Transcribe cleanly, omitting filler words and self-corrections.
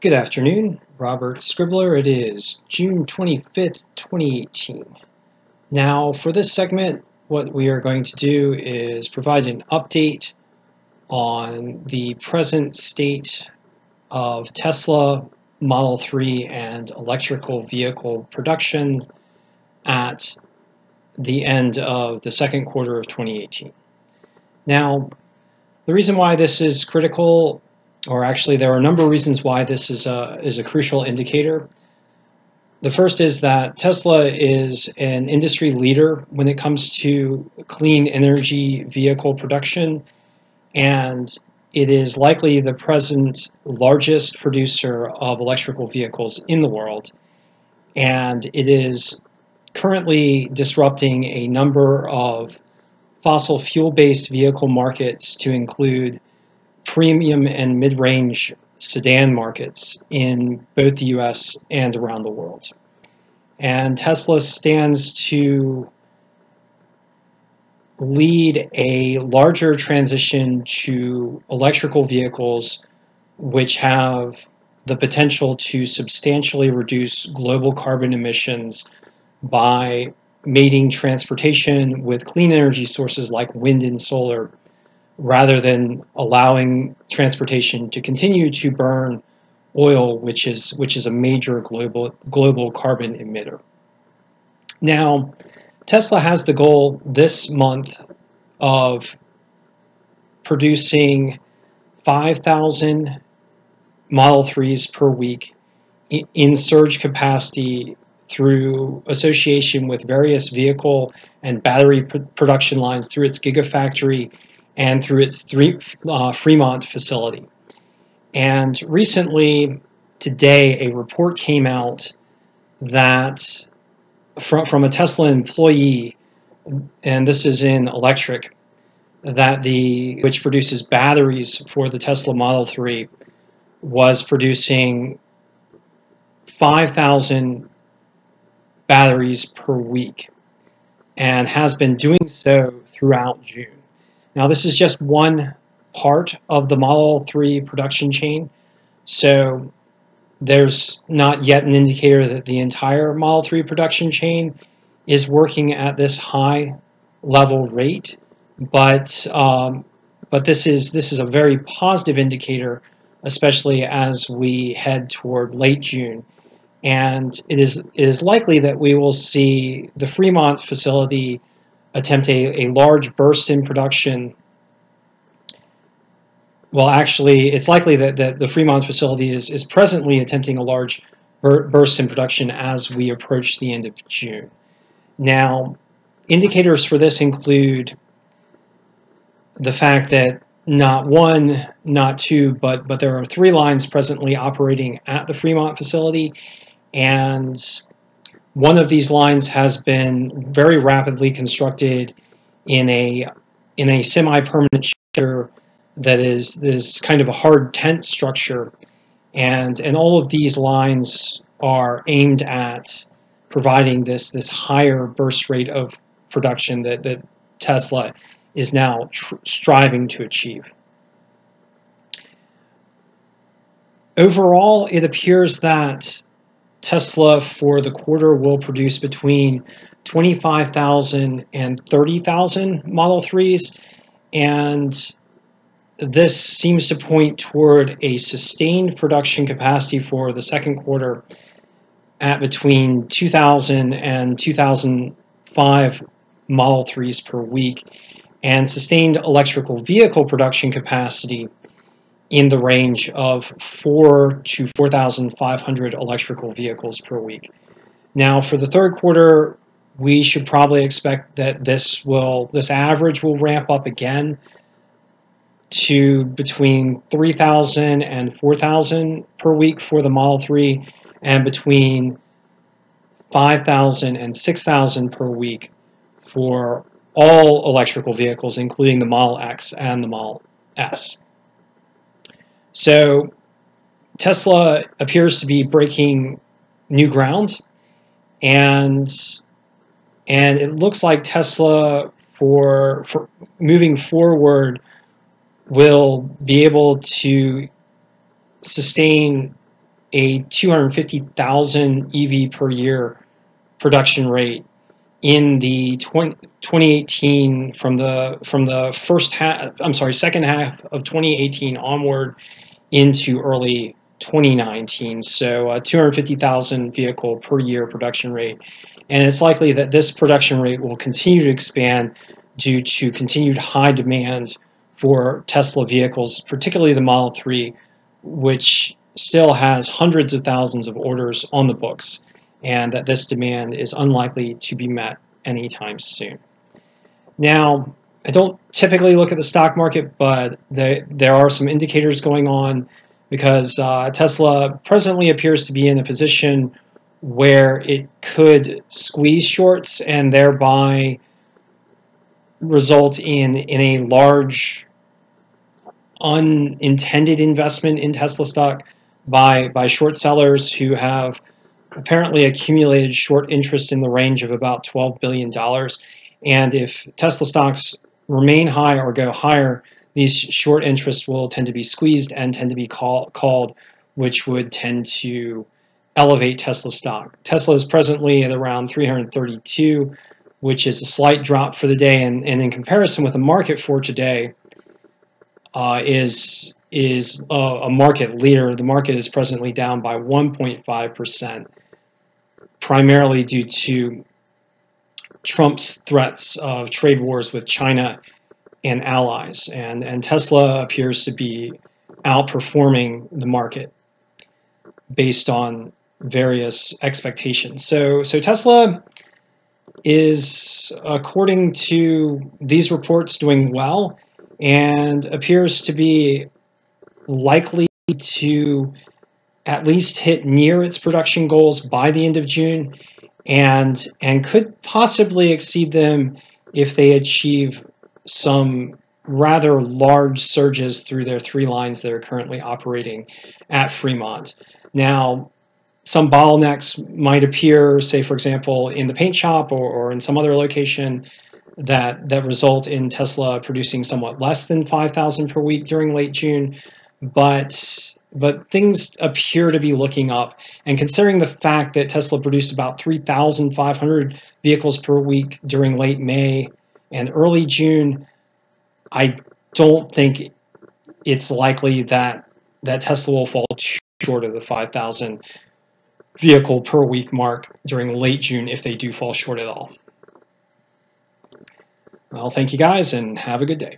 Good afternoon, Robert Scribbler. It is June 25th, 2018. Now, for this segment, what we are going to do is provide an update on the present state of Tesla Model 3 and electrical vehicle production at the end of the second quarter of 2018. Now, the reason why this is critical, or actually there are a number of reasons why this is a crucial indicator. The first is that Tesla is an industry leader when it comes to clean energy vehicle production, and it is likely the present largest producer of electrical vehicles in the world, and it is currently disrupting a number of fossil fuel-based vehicle markets to include premium and mid-range sedan markets in both the US and around the world. And Tesla stands to lead a larger transition to electrical vehicles, which have the potential to substantially reduce global carbon emissions by mating transportation with clean energy sources like wind and solar, rather than allowing transportation to continue to burn oil, which is a major global carbon emitter. Now, Tesla has the goal this month of producing 5,000 Model 3s per week in surge capacity through association with various vehicle and battery production lines through its Gigafactory and through its Fremont facility. And recently, today, a report came out that from a Tesla employee, and this is in electric, that which produces batteries for the Tesla Model 3, was producing 5,000 batteries per week and has been doing so throughout June. Now, this is just one part of the Model 3 production chain, so there's not yet an indicator that the entire Model 3 production chain is working at this high level rate, but this is a very positive indicator, especially as we head toward late June. And it is likely that we will see the Fremont facility attempt a large burst in production. Well, actually, it's likely that the Fremont facility is presently attempting a large burst in production as we approach the end of June. Now, indicators for this include the fact that not one, not two, but there are 3 lines presently operating at the Fremont facility, and one of these lines has been very rapidly constructed in a semi-permanent structure that is kind of a hard tent structure, and all of these lines are aimed at providing this higher burst rate of production that Tesla is now striving to achieve. Overall, it appears that Tesla for the quarter will produce between 25,000 and 30,000 Model 3s, and this seems to point toward a sustained production capacity for the second quarter at between 2,000 and 2,005 Model 3s per week, and sustained electrical vehicle production capacity in the range of 4 to 4,500 electrical vehicles per week. Now, for the third quarter, we should probably expect that this average will ramp up again to between 3,000 and 4,000 per week for the Model 3, and between 5,000 and 6,000 per week for all electrical vehicles, including the Model X and the Model S. So Tesla appears to be breaking new ground, and it looks like Tesla for moving forward will be able to sustain a 250,000 EV per year production rate in the 2018 from the second half of 2018 onward into early 2019. So 250,000 vehicle per year production rate, and it's likely that this production rate will continue to expand due to continued high demand for Tesla vehicles, particularly the Model 3, which still has hundreds of thousands of orders on the books, and that this demand is unlikely to be met anytime soon. Now, I don't typically look at the stock market, but there are some indicators going on because Tesla presently appears to be in a position where it could squeeze shorts and thereby result in a large unintended investment in Tesla stock by short sellers who have apparently accumulated short interest in the range of about $12 billion. And if Tesla stocks remain high or go higher, these short interests will tend to be squeezed and tend to be called, which would tend to elevate Tesla stock. Tesla is presently at around 332, which is a slight drop for the day, and in comparison with the market for today, is a market leader. The market is presently down by 1.5%, primarily due to Trump's threats of trade wars with China and allies, and Tesla appears to be outperforming the market based on various expectations. So Tesla is, according to these reports, doing well and appears to be likely to at least hit near its production goals by the end of June, and could possibly exceed them if they achieve some rather large surges through their 3 lines that are currently operating at Fremont. Now, some bottlenecks might appear, say for example, in the paint shop or in some other location that result in Tesla producing somewhat less than 5,000 per week during late June, but things appear to be looking up. And considering the fact that Tesla produced about 3,500 vehicles per week during late May and early June, I don't think it's likely that Tesla will fall short of the 5,000 vehicle per week mark during late June if they do fall short at all. Well, thank you guys and have a good day.